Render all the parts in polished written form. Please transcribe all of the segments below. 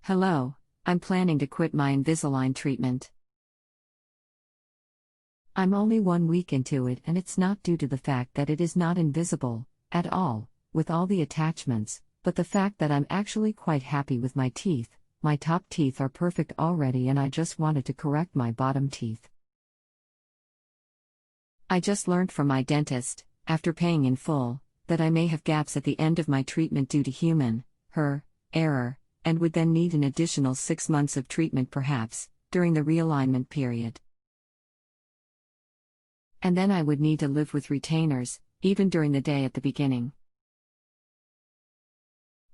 Hello, I'm planning to quit my Invisalign treatment. I'm only 1 week into it, and it's not due to the fact that it is not invisible, at all, with all the attachments, but the fact that I'm actually quite happy with my teeth. My top teeth are perfect already, and I just wanted to correct my bottom teeth. I just learned from my dentist, after paying in full, that I may have gaps at the end of my treatment due to human, error, and would then need an additional 6 months of treatment perhaps, during the realignment period. And then I would need to live with retainers, even during the day at the beginning.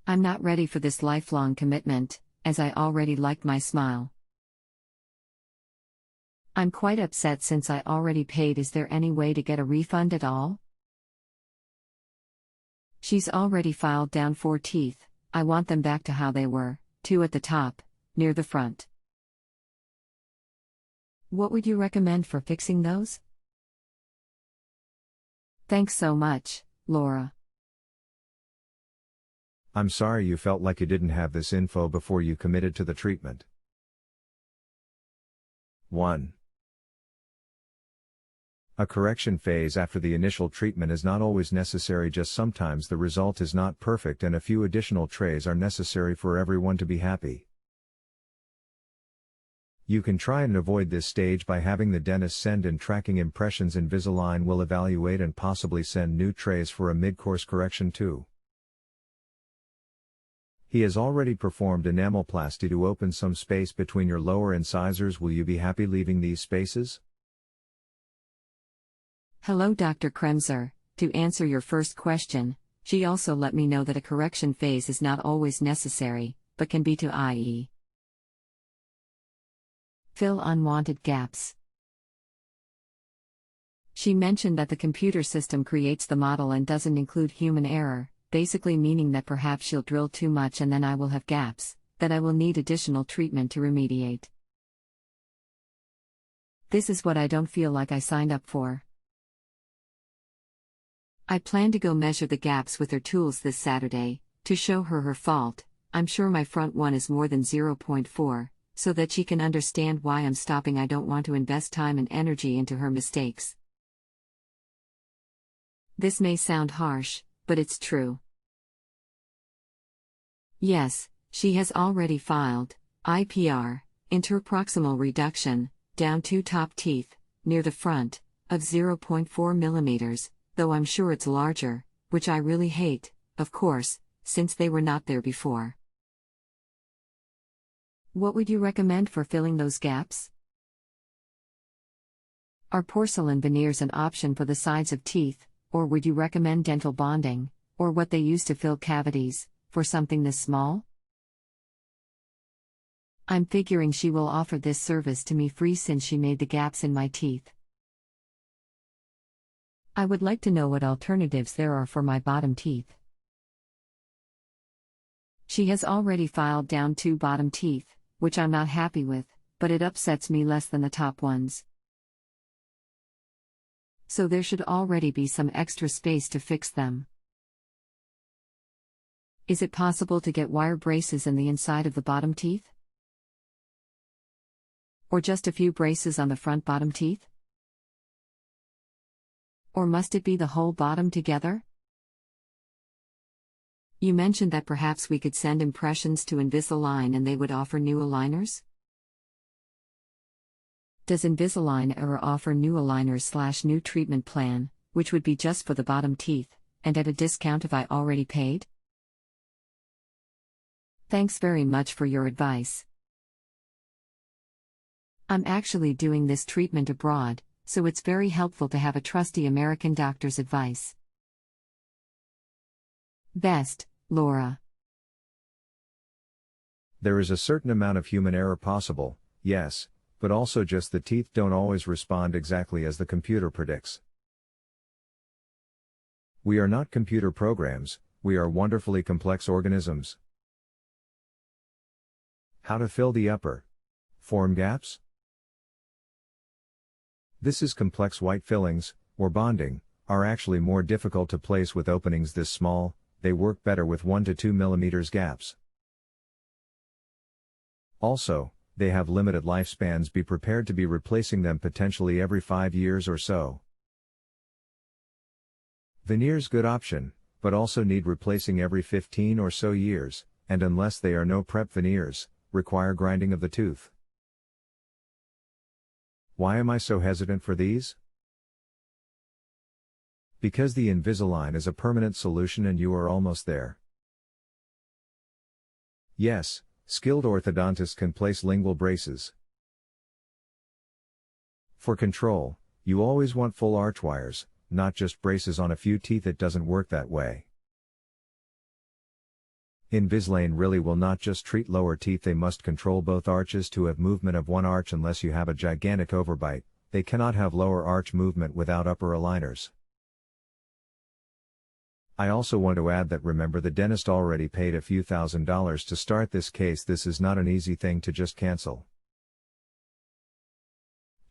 I'm not ready for this lifelong commitment, as I already like my smile. I'm quite upset since I already paid. Is there any way to get a refund at all? She's already filed down 4 teeth. I want them back to how they were, 2 at the top, near the front. What would you recommend for fixing those? Thanks so much, Laura. I'm sorry you felt like you didn't have this info before you committed to the treatment. 1. A correction phase after the initial treatment is not always necessary. Just sometimes the result is not perfect and a few additional trays are necessary for everyone to be happy. You can try and avoid this stage by having the dentist send in tracking impressions. Invisalign will evaluate and possibly send new trays for a mid-course correction too. He has already performed enamelplasty to open some space between your lower incisors. Will you be happy leaving these spaces? Hello, Dr. Kremser. To answer your first question, she also let me know that a correction phase is not always necessary, but can be to i.e. fill unwanted gaps. She mentioned that the computer system creates the model and doesn't include human error, basically meaning that perhaps she'll drill too much and then I will have gaps, that I will need additional treatment to remediate. This is what I don't feel like I signed up for. I plan to go measure the gaps with her tools this Saturday, to show her her fault. I'm sure my front one is more than 0.4, so that she can understand why I'm stopping. I don't want to invest time and energy into her mistakes. This may sound harsh, but it's true. Yes, she has already filed IPR, interproximal reduction, down 2 top teeth, near the front, of 0.4 millimeters, though I'm sure it's larger, which I really hate, of course, since they were not there before. What would you recommend for filling those gaps? Are porcelain veneers an option for the sides of teeth, or would you recommend dental bonding, or what they use to fill cavities, for something this small? I'm figuring she will offer this service to me free since she made the gaps in my teeth. I would like to know what alternatives there are for my bottom teeth. She has already filed down 2 bottom teeth, which I'm not happy with, but it upsets me less than the top ones. So there should already be some extra space to fix them. Is it possible to get wire braces in the inside of the bottom teeth? Or just a few braces on the front bottom teeth? Or must it be the whole bottom together? You mentioned that perhaps we could send impressions to Invisalign and they would offer new aligners? Does Invisalign ever offer new aligners/new treatment plan, which would be just for the bottom teeth, and at a discount if I already paid? Thanks very much for your advice. I'm actually doing this treatment abroad, so it's very helpful to have a trusty American doctor's advice. Best, Laura. There is a certain amount of human error possible, yes, but also just the teeth don't always respond exactly as the computer predicts. We are not computer programs, we are wonderfully complex organisms. How to fill the upper form gaps? This is complex. White fillings, or bonding, are actually more difficult to place with openings this small. They work better with 1 to 2 mm gaps. Also, they have limited lifespans. Be prepared to be replacing them potentially every 5 years or so. Veneers good option, but also need replacing every 15 or so years, and unless they are no prep veneers, require grinding of the tooth. Why am I so hesitant for these? Because the Invisalign is a permanent solution and you are almost there. Yes, skilled orthodontists can place lingual braces. For control, you always want full arch wires, not just braces on a few teeth. It doesn't work that way. Invisalign really will not just treat lower teeth, they must control both arches. To have movement of one arch, unless you have a gigantic overbite, they cannot have lower arch movement without upper aligners. I also want to add that remember, the dentist already paid a few $1,000s to start this case. This is not an easy thing to just cancel.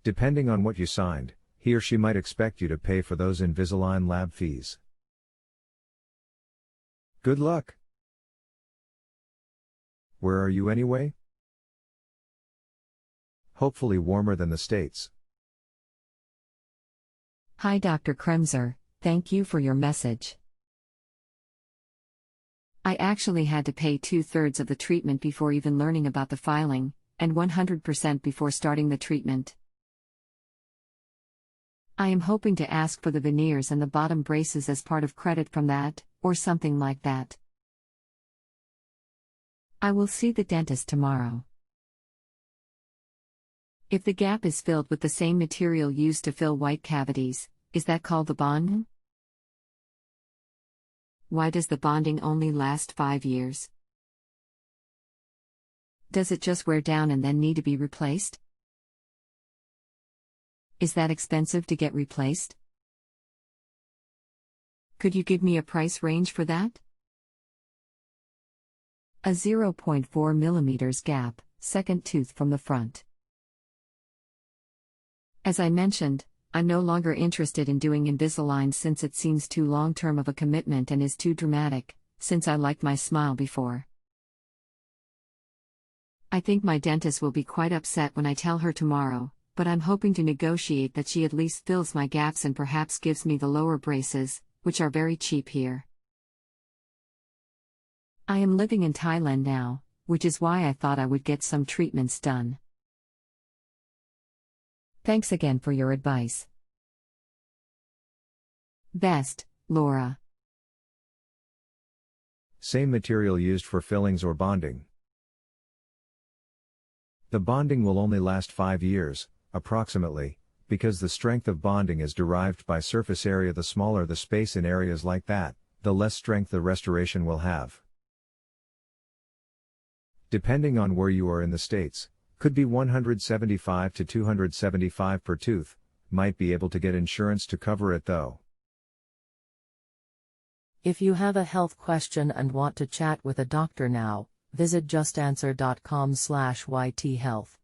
Depending on what you signed, he or she might expect you to pay for those Invisalign lab fees. Good luck! Where are you anyway? Hopefully warmer than the States. Hi Dr. Kremser, thank you for your message. I actually had to pay 2/3 of the treatment before even learning about the filing, and 100% before starting the treatment. I am hoping to ask for the veneers and the bottom braces as part of credit from that, or something like that. I will see the dentist tomorrow. If the gap is filled with the same material used to fill white cavities, is that called the bond? Why does the bonding only last 5 years? Does it just wear down and then need to be replaced? Is that expensive to get replaced? Could you give me a price range for that? A 0.4 mm gap, second tooth from the front. As I mentioned, I'm no longer interested in doing Invisalign since it seems too long-term of a commitment and is too dramatic, since I liked my smile before. I think my dentist will be quite upset when I tell her tomorrow, but I'm hoping to negotiate that she at least fills my gaps and perhaps gives me the lower braces, which are very cheap here. I am living in Thailand now, which is why I thought I would get some treatments done. Thanks again for your advice. Best, Laura. Same material used for fillings or bonding. The bonding will only last 5 years, approximately, because the strength of bonding is derived by surface area. The smaller the space in areas like that, the less strength the restoration will have. Depending on where you are in the States, could be $175 to $275 per tooth, might be able to get insurance to cover it though. If you have a health question and want to chat with a doctor now, visit justanswer.com/ythealth.